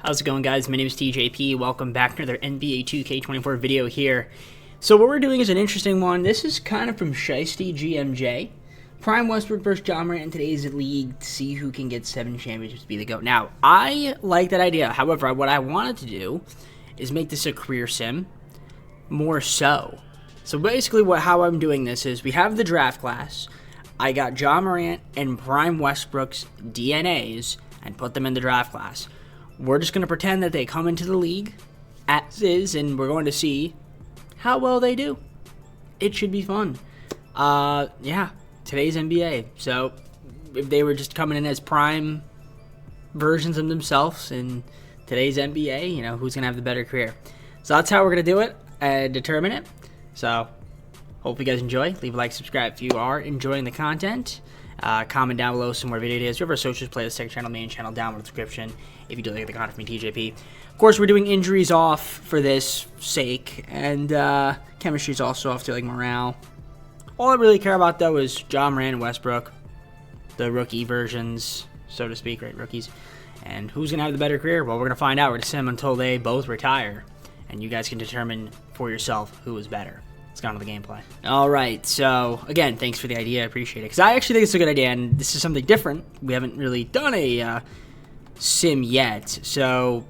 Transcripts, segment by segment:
How's it going, guys? My name is TJP. Welcome back to another NBA 2K24 video here. So what we're doing is an interesting one. This is kind of from Shiesty GMJ. Prime Westbrook versus John Morant in today's league to see who can get 7 championships to be the GOAT. Now, I like that idea. However, what I wanted to do is make this a career sim more so. So basically how I'm doing this is we have the draft class. I got John Morant and Prime Westbrook's DNAs and put them in the draft class. We're just going to pretend that they come into the league as is, and we're going to see how well they do. It should be fun. Yeah, today's NBA. So if they were just coming in as prime versions of themselves in today's NBA, you know, who's going to have the better career. So that's how we're going to do it and determine it. So hope you guys enjoy. Leave a like, subscribe if you are enjoying the content. Comment down below some more video ideas. We have our socials, playlist, second channel, main channel down in the description if you do like the content from me, TJP. Of course, we're doing injuries off for this sake, and chemistry's also off to like morale. All I really care about though is John Morant and Westbrook, the rookie versions, so to speak, right? Rookies. And who's gonna have the better career? Well, we're gonna find out. We're gonna sim until they both retire, and you guys can determine for yourself who is better. Let's go on to the gameplay. Alright, so again, thanks for the idea. I appreciate it. Because I actually think it's a good idea, and this is something different. We haven't really done a sim yet. So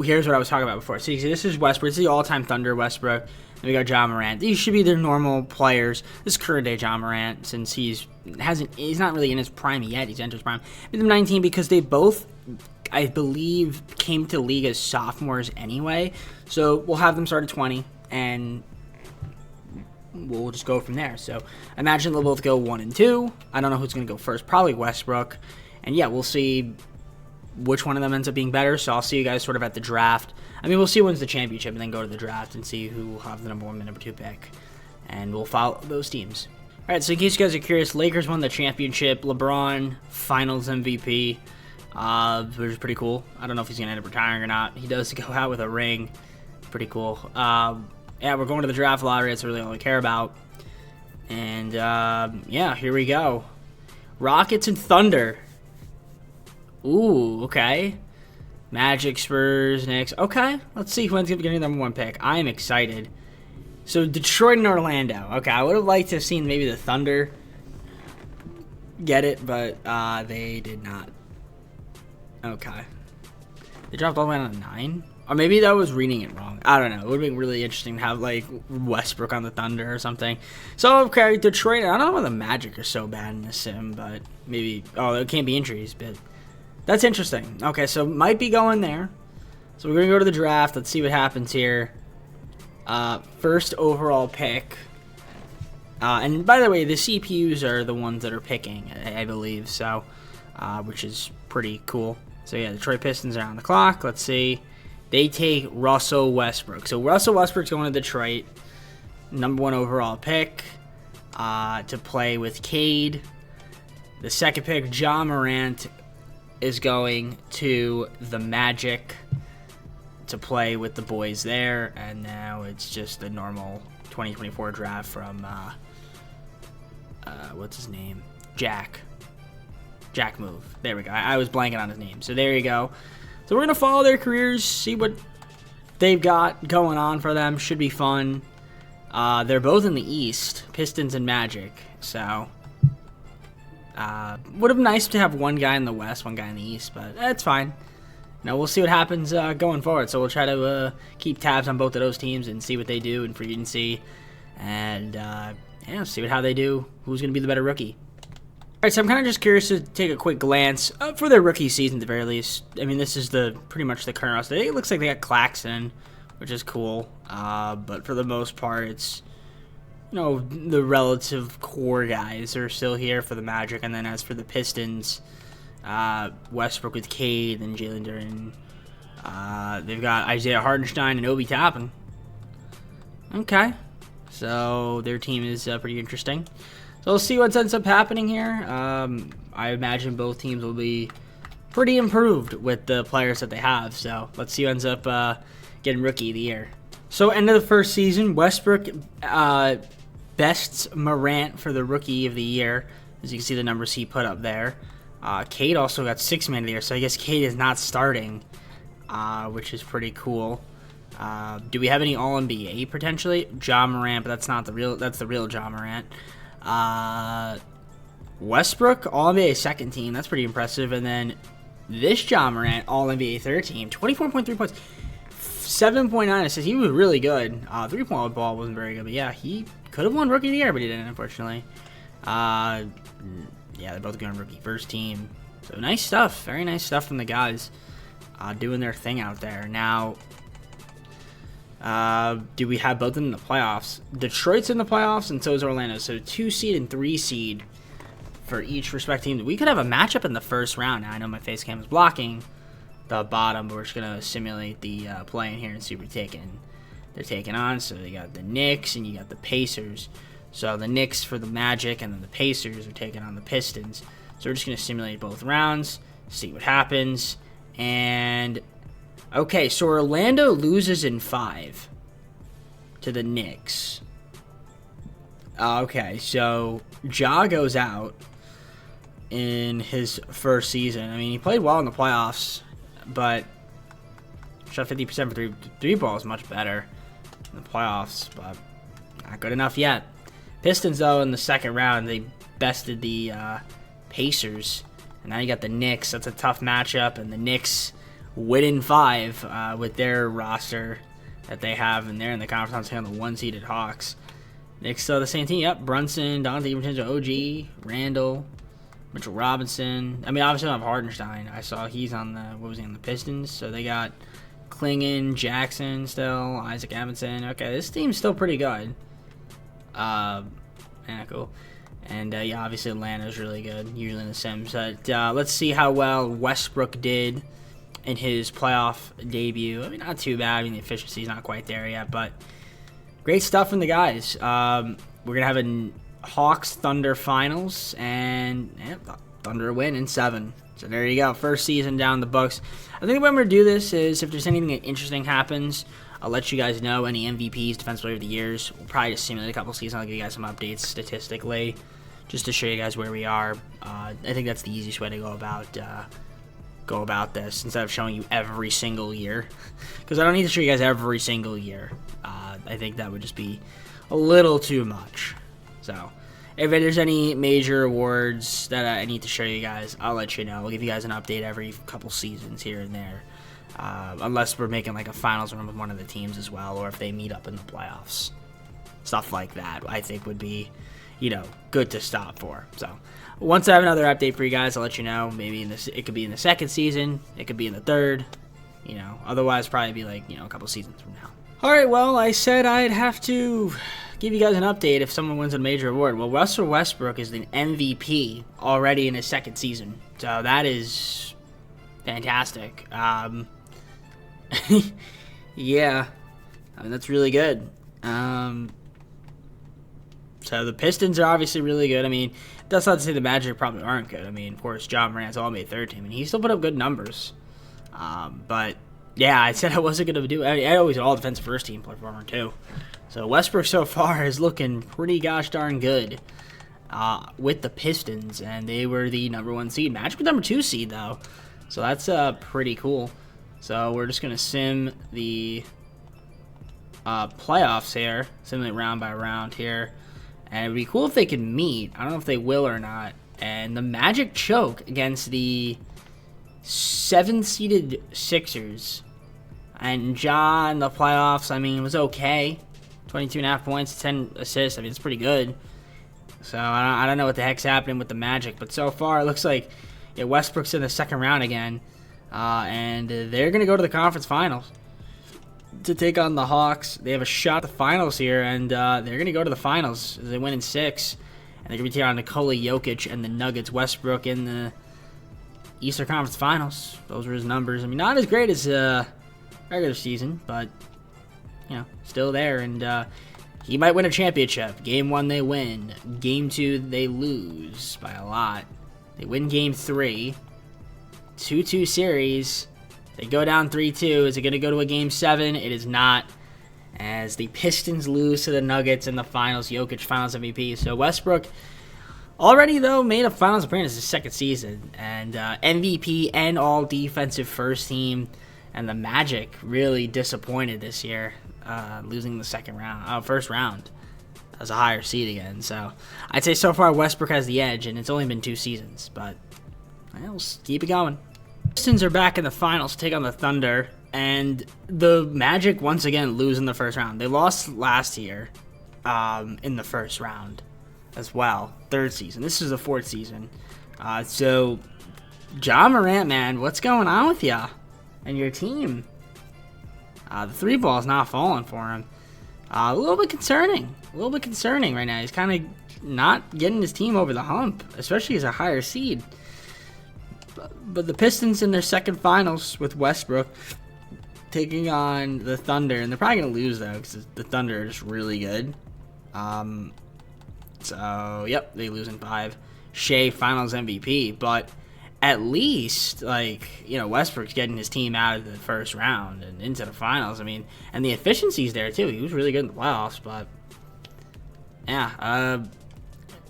here's what I was talking about before. See, this is Westbrook. This is the all-time Thunder Westbrook. Then we got John Morant. These should be their normal players. This is current day John Morant, since he's not really in his prime yet. He's entered his prime. Made them 19 because they both, I believe, came to the league as sophomores anyway. So we'll have them start at 20, and we'll just go from there. So imagine they'll both go 1 and 2. I don't know who's going to go first. Probably Westbrook. And yeah, we'll see which one of them ends up being better. So I'll see you guys sort of at the draft. I mean, we'll see who wins the championship and then go to the draft and see who will have the number 1 and number 2 pick. And we'll follow those teams. All right, so in case you guys are curious, Lakers won the championship. LeBron, finals MVP, which is pretty cool. I don't know if he's going to end up retiring or not. He does go out with a ring. Pretty cool. Yeah, we're going to the draft lottery. That's really all I care about. And, yeah, here we go. Rockets and Thunder. Ooh, okay. Magic, Spurs, Knicks. Okay, let's see who ends up getting the number 1 pick. I am excited. So, Detroit and Orlando. Okay, I would have liked to have seen maybe the Thunder get it, but they did not. Okay. They dropped all the way on a 9? Or maybe that was reading it wrong. I don't know. It would have been really interesting to have, like, Westbrook on the Thunder or something. So, okay, Detroit. I don't know why the Magic are so bad in this sim, but maybe... Oh, it can't be injuries, but... That's interesting. Okay, so might be going there. So we're going to go to the draft. Let's see what happens here. First overall pick. And by the way, the CPUs are the ones that are picking, I believe. So, which is pretty cool. So, yeah, Detroit Pistons are on the clock. Let's see. They take Russell Westbrook. So Russell Westbrook's going to Detroit. Number 1 overall pick to play with Cade. The second pick, John Morant, is going to the Magic to play with the boys there. And now it's just the normal 2024 draft from, what's his name? Jack Move. There we go. I was blanking on his name. So there you go. So we're going to follow their careers, see what they've got going on for them. Should be fun. They're both in the East, Pistons and Magic. So, would have been nice to have one guy in the West, one guy in the East, but that's fine. You know, we'll see what happens going forward. So we'll try to keep tabs on both of those teams and see what they do in free agency. And, yeah, see how they do. Who's going to be the better rookie. Alright, so I'm kind of just curious to take a quick glance for their rookie season at the very least. I mean, this is pretty much the current roster. It looks like they got Claxton, which is cool. But for the most part, it's, you know, the relative core guys are still here for the Magic. And then as for the Pistons, Westbrook with Cade and Jalen Duren. They've got Isaiah Hartenstein and Obi Toppin. Okay. So their team is pretty interesting. So we'll see what ends up happening here. I imagine both teams will be pretty improved with the players that they have. So let's see who ends up getting Rookie of the Year. So end of the first season, Westbrook bests Morant for the Rookie of the Year. As you can see the numbers he put up there. Cade also got 6 Man of the Year, so I guess Cade is not starting. which is pretty cool. Do we have any All-NBA potentially? Ja Morant, but that's not the real. That's the real Ja Morant. Westbrook, All-NBA second team. That's pretty impressive. And then this Ja Morant, All-NBA third team. 24.3 points, 7.9 assists. He was really good. 3-point ball wasn't very good, but yeah, he could have won Rookie of the Year, but he didn't, unfortunately. Yeah, they're both going rookie first team. So nice stuff. Very nice stuff from the guys doing their thing out there. Now, do we have both of them in the playoffs? Detroit's in the playoffs, and so is Orlando. So 2 seed and 3 seed for each respective team. We could have a matchup in the first round. Now, I know my face cam is blocking the bottom, but we're just going to simulate the play in here and see what they're taking on. So they got the Knicks, and you got the Pacers. So the Knicks for the Magic, and then the Pacers are taking on the Pistons. So we're just going to simulate both rounds, see what happens. And, okay, so Orlando loses in 5 to the Knicks. Okay, so Ja goes out in his first season. I mean, he played well in the playoffs, but shot 50% for three ball is much better in the playoffs, but not good enough yet. Pistons, though, in the second round, they bested the Pacers. And now you got the Knicks. That's a tough matchup, and the Knicks win in 5 with their roster that they have, and they're in the conference on the 1-seeded Hawks. Knicks still the same team. Yep, Brunson, Dante DiVincenzo, OG, Randall, Mitchell Robinson. I mean, obviously I have Hardenstein. I saw he's on the Pistons. So they got Klingon, Jackson still, Isaac Evanson. Okay, this team's still pretty good. Yeah, cool. And, yeah, obviously Atlanta's really good, usually in the Sims. But let's see how well Westbrook did in his playoff debut. I mean, not too bad. I mean, the efficiency's not quite there yet, but great stuff from the guys. We're going to have a Hawks-Thunder finals, and yeah, Thunder win in 7. So there you go. First season down the books. I think the way I'm going to do this is if there's anything interesting happens, I'll let you guys know. Any MVPs, Defensive Player of the Years. We'll probably just simulate a couple seasons. I'll give you guys some updates statistically, just to show you guys where we are. I think that's the easiest way to go about this, instead of showing you every single year, because I don't need to show you guys every single year. I think that would just be a little too much. So if there's any major awards that I need to show you guys, I'll let you know. I'll give you guys an update every couple seasons here and there. Unless we're making like a finals run with one of the teams as well, or if they meet up in the playoffs. Stuff like that, I think, would be, good to stop for. So once I have another update for you guys, I'll let you know. Maybe it could be in the second season, it could be in the third. Otherwise probably be like, a couple seasons from now. All right, well, I said I'd have to give you guys an update if someone wins a major award. Well, Russell Westbrook is the MVP already in his second season, so that is fantastic. Yeah, I mean, that's really good. So the Pistons are obviously really good. I mean, that's not to say the Magic probably aren't good. I mean, of course, Ja Morant's all-NBA third team, and he still put up good numbers. But yeah, I said I wasn't going to do it. I always an all-defensive first team performer too. So Westbrook so far is looking pretty gosh darn good with the Pistons, and they were the number 1 seed. Magic was number 2 seed though, so that's pretty cool. So we're just going to sim the playoffs here, simulate round by round here. And it would be cool if they could meet. I don't know if they will or not. And the Magic choke against the 7-seeded Sixers. And Ja in the playoffs, I mean, it was okay. 22.5 points, 10 assists. I mean, it's pretty good. So I don't know what the heck's happening with the Magic. But so far, it looks like Westbrook's in the second round again. And they're going to go to the conference finals to take on the Hawks. They have a shot at the finals here, and they're going to go to the finals. They win in 6, and they're going to be taking on Nikola Jokic and the Nuggets. Westbrook in the Eastern Conference Finals. Those were his numbers. I mean, not as great as regular season, but still there. And he might win a championship. Game 1 they win. Game 2 they lose by a lot. They win Game 3. 2-2 series. They go down 3-2. Is it going to go to a Game 7? It is not, as the Pistons lose to the Nuggets in the finals. Jokic finals MVP. So Westbrook already, though, made a finals appearance his second season. And MVP and all defensive first team. And the Magic really disappointed this year, losing the first round as a higher seed again. So I'd say so far Westbrook has the edge, and it's only been 2 seasons, but we'll keep it going. Pistons are back in the finals to take on the Thunder, and the Magic once again lose in the first round. They lost last year in the first round as well, 3rd season. This is the 4th season. So Ja Morant, man, what's going on with ya and your team? The 3 ball's not falling for him. A little bit concerning right now. He's kind of not getting his team over the hump, especially as a higher seed. But the Pistons in their second finals with Westbrook taking on the Thunder, and they're probably going to lose, though, because the Thunder are just really good. So, yep, they lose in 5. Shea, finals MVP, but at least, Westbrook's getting his team out of the first round and into the finals. I mean, and the efficiency's there, too. He was really good in the playoffs, but, yeah,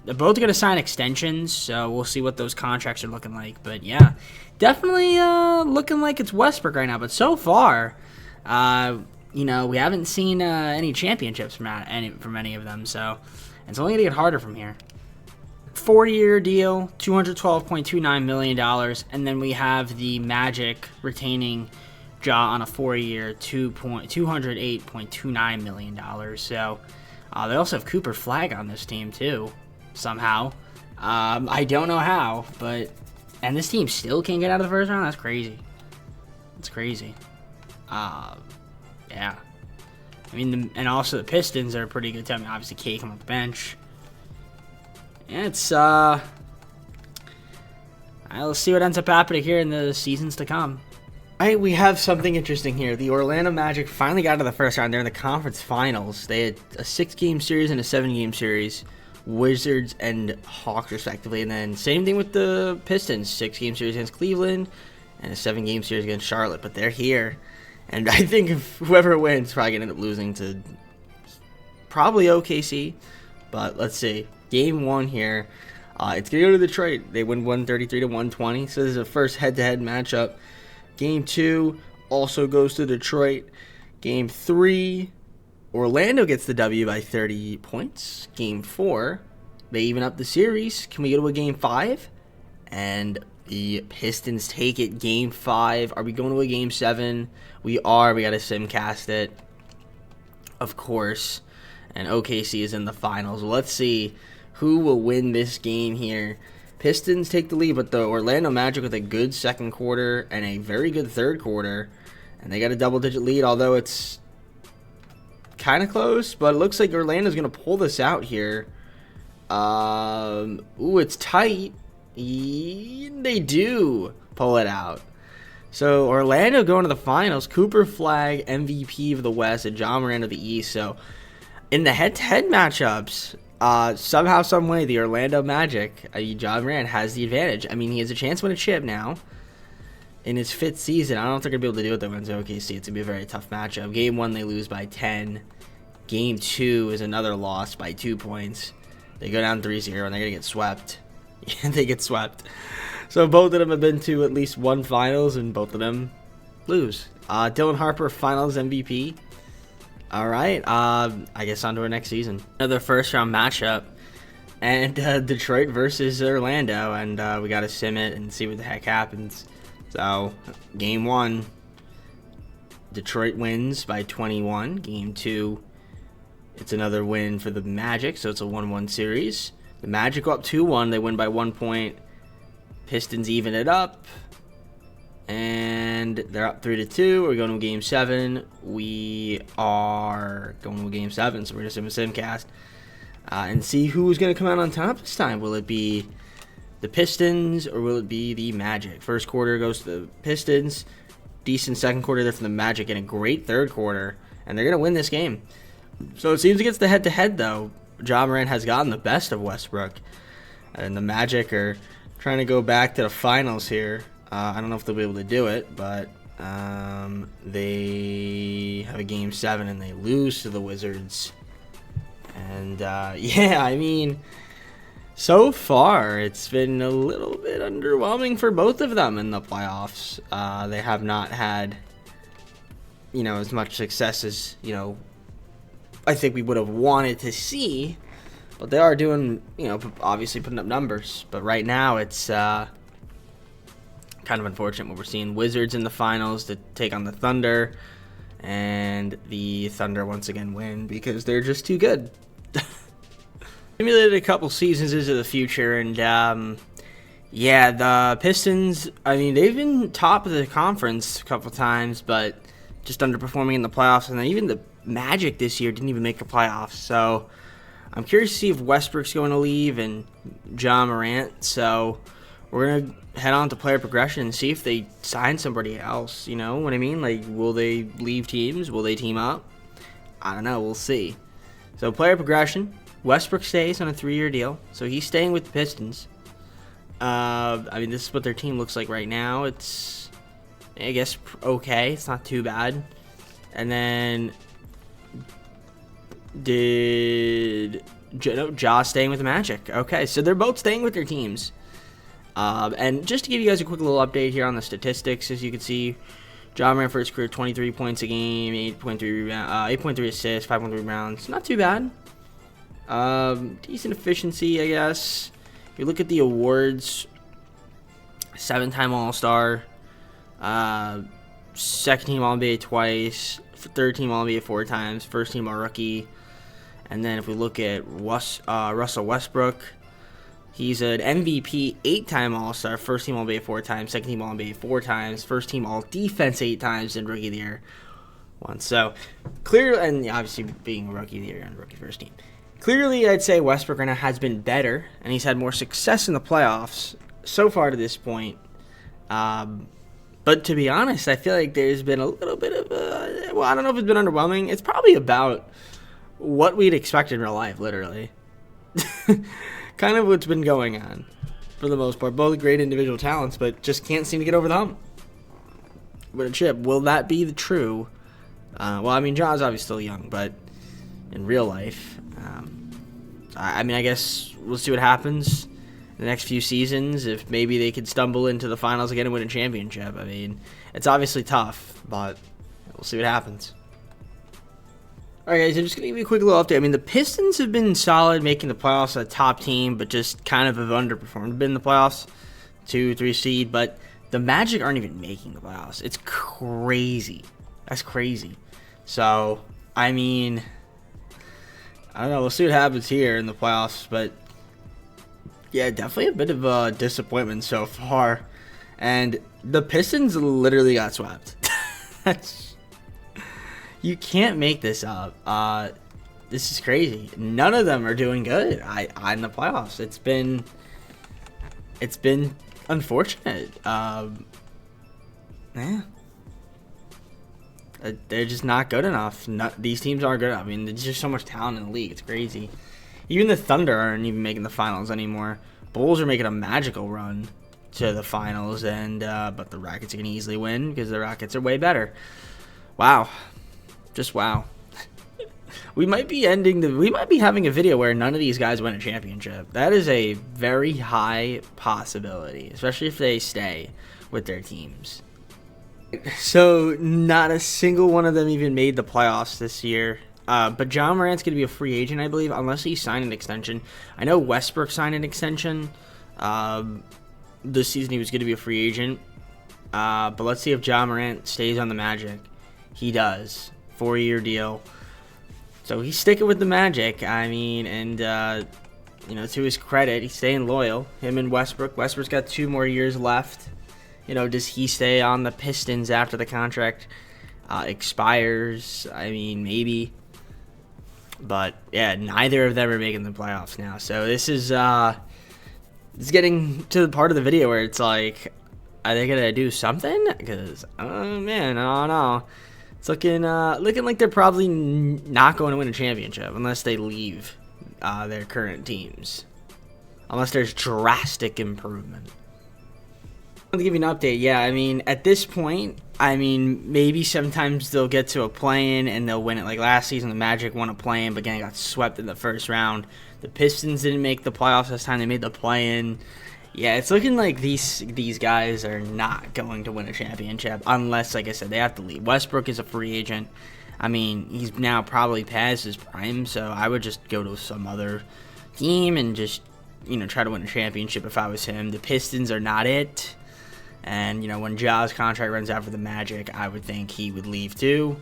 they're both going to sign extensions, so we'll see what those contracts are looking like. But, yeah, definitely looking like it's Westbrook right now. But so far, we haven't seen any championships from any of them, so it's only going to get harder from here. 4-year deal, $212.29 million, and then we have the Magic retaining Ja on a 4-year, $208.29 million. So they also have Cooper Flag on this team too, somehow. I don't know how, and this team still can't get out of the first round. That's crazy. That's crazy. Yeah. I mean, and also the Pistons are a pretty good team. Obviously, K come off the bench. Yeah, it's let's see what ends up happening here in the seasons to come. All right, we have something interesting here. The Orlando Magic finally got to the first round. They're in the conference finals. They had a 6-game series and a 7-game series. Wizards and Hawks, respectively. And then same thing with the Pistons. 6-game series against Cleveland and a 7-game series against Charlotte. But they're here. And I think whoever wins is probably going to end up losing to probably OKC. But let's see. Game 1 here. It's going to go to Detroit. They win 133-120. So this is a first head-to-head matchup. Game 2 also goes to Detroit. Game 3, Orlando gets the W by 30 points. Game 4, they even up the series. Can we go to a Game 5? And the Pistons take it. Game 5. Are we going to a Game 7? We are. We got to simcast it, of course. And OKC is in the finals. Let's see who will win this game here. Pistons take the lead, but the Orlando Magic with a good second quarter and a very good third quarter. And they got a double-digit lead, although it's kind of close. But it looks like Orlando's going to pull this out here. It's tight. They do pull it out. So Orlando going to the finals. Cooper Flag, MVP of the West, and Ja Morant of the East. So in the head-to-head matchups, somehow, some way, the Orlando Magic, Ja Morant has the advantage. I mean, he has a chance to win a chip now in his 5th season. I don't know if they're going to be able to do it though against OKC. It's going to be a very tough matchup. Game 1, they lose by 10. Game 2 is another loss by 2 points. They go down 3-0, and they're going to get swept. They get swept. So both of them have been to at least one finals, and both of them lose. Dylan Harper, finals MVP. All right, I guess on to our next season. Another first-round matchup, and Detroit versus Orlando, and we got to sim it and see what the heck happens. So, Game 1, Detroit wins by 21. Game 2, it's another win for the Magic, so it's a 1-1 series. The Magic go up 2-1. They win by 1 point. Pistons even it up. And they're up 3-2. We're going to Game 7. We are going to Game 7, so we're just in a simcast. And see who's going to come out on top this time. Will it be the Pistons or will it be the Magic? First quarter goes to the Pistons. Decent second quarter there for the Magic and a great third quarter. And they're going to win this game. So it seems against the head-to-head, though, Ja Morant has gotten the best of Westbrook. And the Magic are trying to go back to the finals here. I don't know if they'll be able to do it, but they have a Game 7 and they lose to the Wizards. And, yeah, I mean, so far it's been a little bit underwhelming for both of them in the playoffs. They have not had as much success as, I think we would have wanted to see. But they are doing, obviously putting up numbers. But right now, it's kind of unfortunate what we're seeing. Wizards in the finals to take on the Thunder. And the Thunder once again win because they're just too good. Simulated a couple seasons into the future. And, yeah, the Pistons, I mean, they've been top of the conference a couple times. But just underperforming in the playoffs. And then even the Magic this year didn't even make the playoffs. So I'm curious to see if Westbrook's going to leave and Morant. So we're going to head on to player progression and see if they sign somebody else. You know what I mean? Like, will they leave teams? Will they team up? I don't know. We'll see. So player progression. Westbrook stays on a 3-year deal. So he's staying with the Pistons. I mean, this is what their team looks like right now. It's, I guess, okay. It's not too bad. And then Ja staying with the Magic. Okay, so they're both staying with their teams. And just to give you guys a quick little update here on the statistics, as you can see, Ja Morant for his career, 23 points a game, 8.3 assists, 5.3 rebounds. Not too bad. Decent efficiency, I guess. If you look at the awards, 7-time All-Star, second-team All-NBA twice, third-team All-NBA 4 times, first-team All-Rookie. And then if we look at Russell Westbrook, he's an MVP 8-time All-Star, first-team All-NBA 4 times, second-team All-NBA 4 times, first-team All-Defense 8 times, and Rookie of the Year once. So, clearly, and obviously being Rookie of the Year and Rookie first team. Clearly, I'd say Westbrook right now has been better, and he's had more success in the playoffs so far to this point. But to be honest, I feel like there's been a little bit of I don't know if it's been underwhelming. It's probably about what we'd expect in real life, literally. Kind of what's been going on for the most part. Both great individual talents, but just can't seem to get over the hump with a chip. Will that be the true? Well, I mean, Ja's obviously still young, but in real life, I mean, I guess we'll see what happens in the next few seasons. If maybe they could stumble into the finals again and win a championship. I mean, it's obviously tough, but we'll see what happens. All right, guys, I'm just going to give you a quick little update. I mean, the Pistons have been solid, making the playoffs, a top team, but just kind of have underperformed. Been in the playoffs, 2-3 seed, but the Magic aren't even making the playoffs. It's crazy. That's crazy. So, I mean, I don't know. We'll see what happens here in the playoffs, but yeah, definitely a bit of a disappointment so far. And the Pistons literally got swept. You can't make this up. This is crazy. None of them are doing good in the playoffs. It's been unfortunate. Yeah. They're just not good enough. These teams aren't good enough. I mean, there's just so much talent in the league. It's crazy. Even the Thunder aren't even making the finals anymore. Bulls are making a magical run to the finals, and but the Rockets are going to easily win because the Rockets are way better. Wow. Just wow. We might be having a video where none of these guys win a championship. That is a very high possibility, especially if they stay with their teams. So, not a single one of them even made the playoffs this year. But Ja Morant's going to be a free agent, I believe, unless he signed an extension. I know Westbrook signed an extension. This season he was going to be a free agent. But let's see if Ja Morant stays on the Magic. He does. 4-year deal. So he's sticking with the Magic. I mean, and, to his credit, he's staying loyal. Him and Westbrook. Westbrook's got 2 more years left. Does he stay on the Pistons after the contract expires? I mean, maybe. But, yeah, neither of them are making the playoffs now. So this is it's getting to the part of the video where it's like, are they going to do something? Because, oh, man, I don't know. It's looking like they're probably not going to win a championship unless they leave their current teams. Unless there's drastic improvement. To give you an update, yeah, I mean, at this point, I mean, maybe sometimes they'll get to a play-in and they'll win it. Like last season, the Magic won a play-in, but again, got swept in the first round. The Pistons didn't make the playoffs this time. They made the play-in. Yeah, it's looking like these guys are not going to win a championship unless, like I said, they have to leave. Westbrook is a free agent. I mean, he's now probably past his prime, so I would just go to some other team and just, try to win a championship if I was him. The Pistons are not it. And, when Ja's contract runs out for the Magic, I would think he would leave too.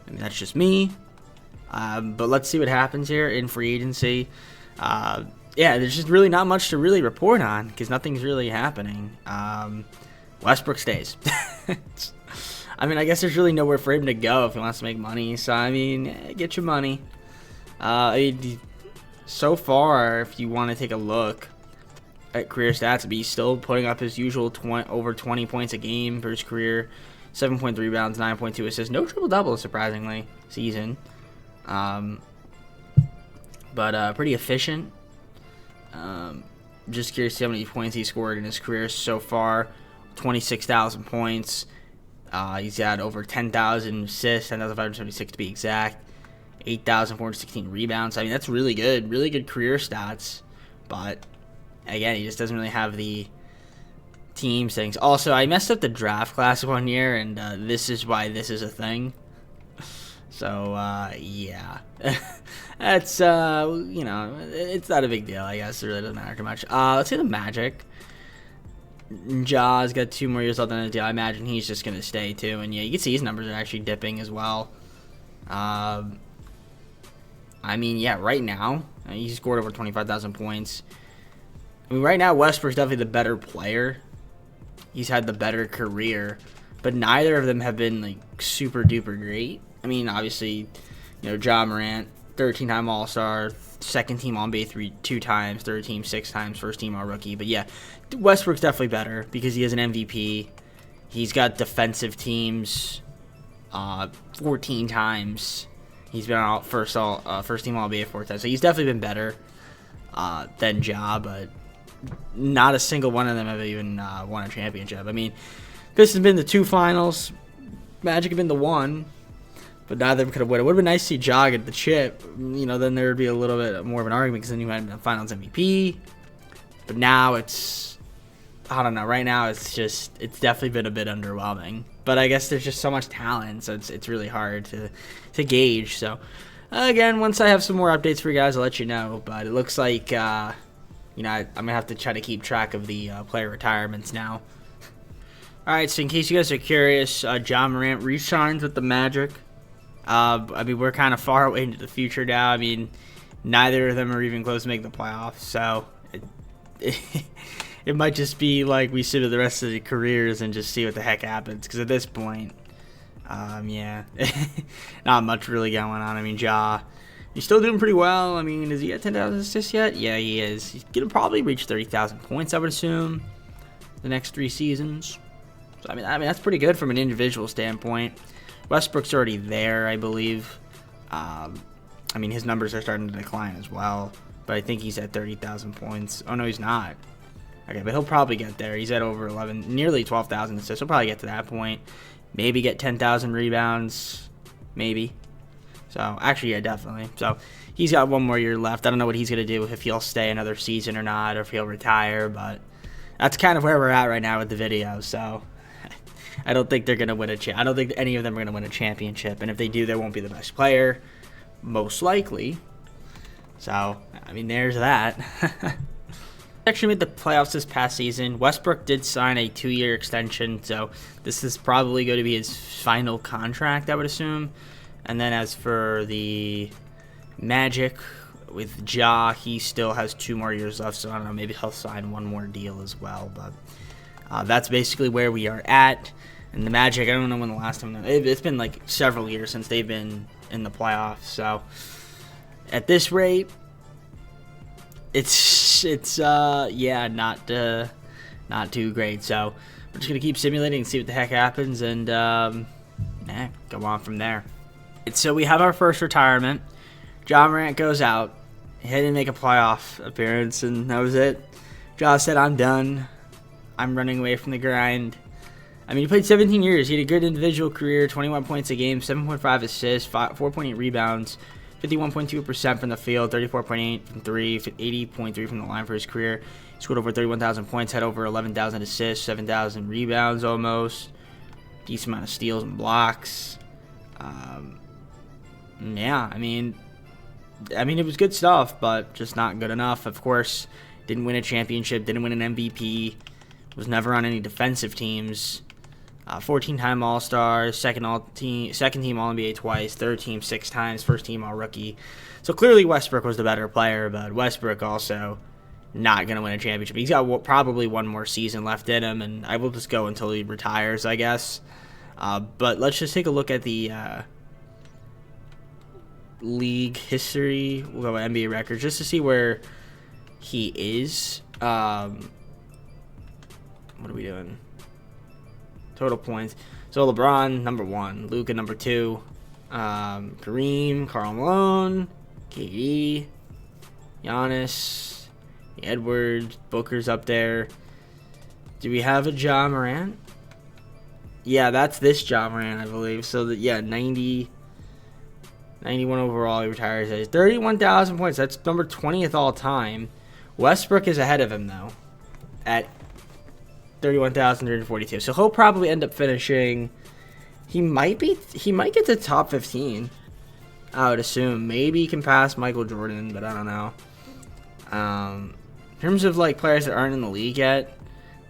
I mean, that's just me. But let's see what happens here in free agency. Yeah, there's just really not much to really report on because nothing's really happening. Westbrook stays. I mean, I guess there's really nowhere for him to go if he wants to make money. So, I mean, get your money. So far, if you want to take a look at career stats, he's still putting up his usual over 20 points a game for his career, 7.3 rebounds, 9.2 assists, no triple-double, surprisingly, season. But pretty efficient. Just curious to see how many points he scored in his career so far. 26,000 points. He's had over 10,000 assists, 10,576 to be exact. 8,416 rebounds. I mean, that's really good. Really good career stats. But, again, he just doesn't really have the team things. Also, I messed up the draft class one year, and this is why this is a thing. So, yeah. That's, it's not a big deal, I guess. It really doesn't matter too much. Let's see the Magic. Ja's got 2 more years left on the deal. I imagine he's just going to stay, too. And, yeah, you can see his numbers are actually dipping as well. I mean, yeah, right now, he scored over 25,000 points. I mean, right now, Westbrook's definitely the better player. He's had the better career. But neither of them have been, like, super-duper great. I mean, obviously, Ja Morant, 13-time All-Star, second-team All-NBA 2 times, third-team 6 times, first-team All-Rookie. But, yeah, Westbrook's definitely better because he has an MVP. He's got defensive teams 14 times. He's been on first-team All-NBA 4 times. So he's definitely been better than Ja, but not a single one of them have even won a championship. I mean, Pistons have been the 2 finals. Magic have been the 1. But neither of them could have won. It would have been nice to see Ja get the chip. Then there would be a little bit more of an argument because then you might have been Finals MVP. But now it's, I don't know. Right now it's definitely been a bit underwhelming. But I guess there's just so much talent, so it's really hard to gauge. So again, once I have some more updates for you guys, I'll let you know. But it looks like I'm gonna have to try to keep track of the player retirements now. All right. So in case you guys are curious, Ja Morant re-signs with the Magic. I mean, we're kind of far away into the future now. I mean, neither of them are even close to making the playoffs. So it might just be like we sit with the rest of the careers and just see what the heck happens. Because at this point, yeah, not much really going on. I mean, Ja, he's still doing pretty well. I mean, is he at 10,000 assists yet? Yeah, he is. He's going to probably reach 30,000 points, I would assume, the next 3 seasons. So, I mean, that's pretty good from an individual standpoint. Westbrook's already there, I believe. I mean, his numbers are starting to decline as well. But I think he's at 30,000 points. Oh, no, he's not. Okay, but he'll probably get there. He's at over 11, nearly 12,000 assists. He'll probably get to that point. Maybe get 10,000 rebounds. Maybe. So, actually, yeah, definitely. So, he's got 1 more year left. I don't know what he's going to do, if he'll stay another season or not, or if he'll retire. But that's kind of where we're at right now with the video. So, I don't think they're going to win I don't think any of them are going to win a championship. And if they do, they won't be the best player, most likely. So, I mean, there's that. Actually made the playoffs this past season. Westbrook did sign a 2-year extension, so this is probably going to be his final contract, I would assume. And then as for the Magic, with Ja, he still has 2 more years left, so I don't know, maybe he'll sign 1 more deal as well. But that's basically where we are at. And the Magic, I don't know when the last time, it's been like several years since they've been in the playoffs. So at this rate, it's yeah, not too great. So we're just gonna keep simulating and see what the heck happens, and go on from there. So we have our first retirement. Ja Morant goes out. He didn't make a playoff appearance, and that was it. Ja said, "I'm done. I'm running away from the grind." I mean, he played 17 years. He had a good individual career, 21 points a game, 7.5 assists, 4.8 rebounds, 51.2% from the field, 34.8 from 3, 80.3 from the line for his career. Scored over 31,000 points, had over 11,000 assists, 7,000 rebounds almost. Decent amount of steals and blocks. Yeah, I mean, it was good stuff, but just not good enough. Of course, didn't win a championship, didn't win an MVP, was never on any defensive teams. 14-time All-Star, second team All-NBA twice, third team 6 times, first team All-Rookie. So clearly Westbrook was the better player, but Westbrook also not going to win a championship. He's got probably one more season left in him, and I will just go until he retires, I guess. But let's just take a look at the league history. We'll go with NBA records just to see where he is. What are we doing? Total points. So LeBron, number 1. Luka, number 2. Kareem, Karl Malone, KD, Giannis, Edwards, Booker's up there. Do we have a Ja Morant? Yeah, that's this Ja Morant, I believe. So, yeah, 91 overall. He retires at 31,000 points. That's number 20th all time. Westbrook is ahead of him, though, at 31,342. So he'll probably end up finishing. He might get to top 15. I would assume. Maybe he can pass Michael Jordan, but I don't know. In terms of like players that aren't in the league yet,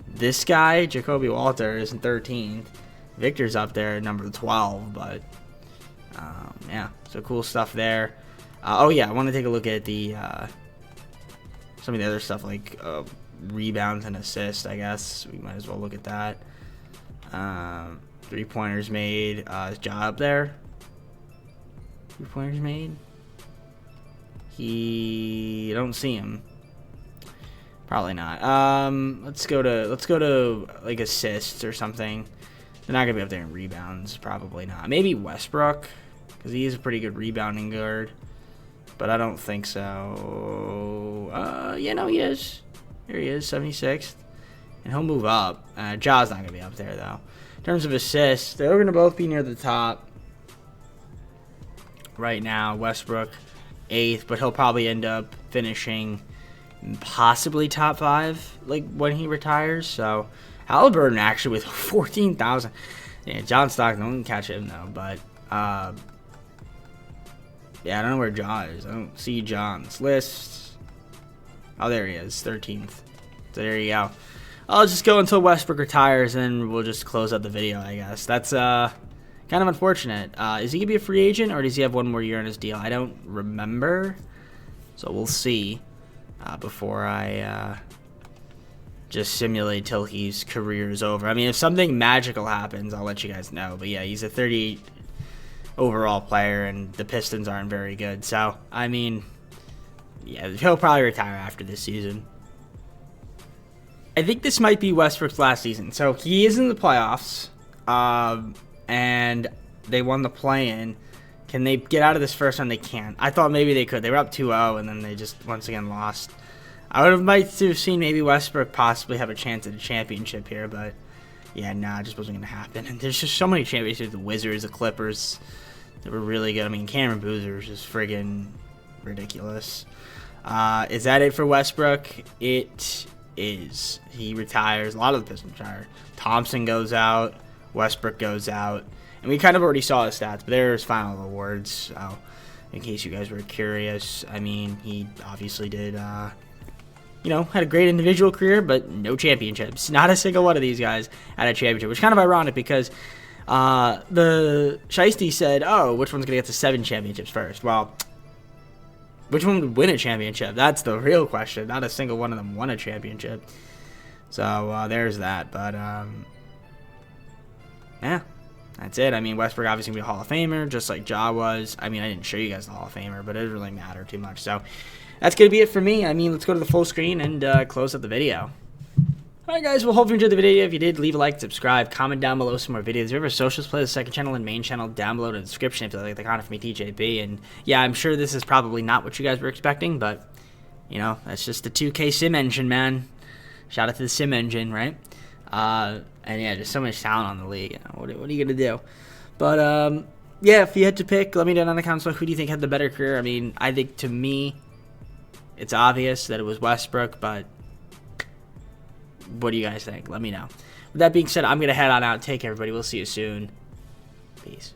this guy, Jacoby Walter, is in 13th. Victor's up there at number 12, but yeah, so cool stuff there. Oh yeah, I want to take a look at the some of the other stuff like rebounds and assists. I guess we might as well look at that. 3-pointers made. Is Ja up there? 3-pointers made. I don't see him. Probably not. Let's go to like assists or something. They're not gonna be up there in rebounds. Probably not. Maybe Westbrook, because he is a pretty good rebounding guard. But I don't think so. Yeah, no, he is. Here he is, 76th. And he'll move up. Ja's not going to be up there, though. In terms of assists, they're going to both be near the top. Right now, Westbrook, 8th. But he'll probably end up finishing possibly top 5, like, when he retires. So, Halliburton, actually, with 14,000. Yeah, John Stockton, don't catch him, though. But, yeah, I don't know where Ja is. I don't see Ja on this list. Oh, there he is, 13th. So there you go. I'll just go until Westbrook retires, and we'll just close out the video, I guess. That's kind of unfortunate. Is he going to be a free agent, or does he have one more year on his deal? I don't remember. So we'll see before I just simulate till his career is over. I mean, if something magical happens, I'll let you guys know. But, yeah, he's a 38 overall player, and the Pistons aren't very good. So, I mean, yeah, he'll probably retire after this season. I think this might be Westbrook's last season. So he is in the playoffs, and they won the play-in. Can they get out of this first one? They can't. I thought maybe they could. They were up 2-0, and then they just once again lost. I would have liked to have seen maybe Westbrook possibly have a chance at a championship here, but yeah, nah, it just wasn't going to happen. And there's just so many championships. The Wizards, the Clippers, they were really good. I mean, Cameron Boozer is just friggin' ridiculous. Is that it for Westbrook? It is. He retires. A lot of the Pistons retire. Thompson goes out. Westbrook goes out. And we kind of already saw his stats, but there's final awards. So, in case you guys were curious, I mean, he obviously did, had a great individual career, but no championships. Not a single one of these guys had a championship, which is kind of ironic because the Shiesty said, oh, which one's going to get to 7 championships first? Well, which one would win a championship? That's the real question. Not a single one of them won a championship. So, there's that. But, yeah, that's it. I mean, Westbrook obviously going to be a Hall of Famer, just like Ja was. I mean, I didn't show you guys the Hall of Famer, but it doesn't really matter too much. So, that's going to be it for me. I mean, let's go to the full screen and close up the video. Alright guys, well, hope you enjoyed the video. If you did, leave a like, subscribe, comment down below some more videos. If you have our socials, play the second channel and main channel down below in the description if you like the content from me, TJB. And yeah, I'm sure this is probably not what you guys were expecting, but, that's just the 2K sim engine, man. Shout out to the sim engine, right? And yeah, just so much talent on the league. What are you going to do? But, yeah, if you had to pick, let me know down in the comments, who do you think had the better career? I mean, I think to me, it's obvious that it was Westbrook, but What do you guys think? Let me know. With that being said, I'm going to head on out. Take care, everybody. We'll see you soon. Peace.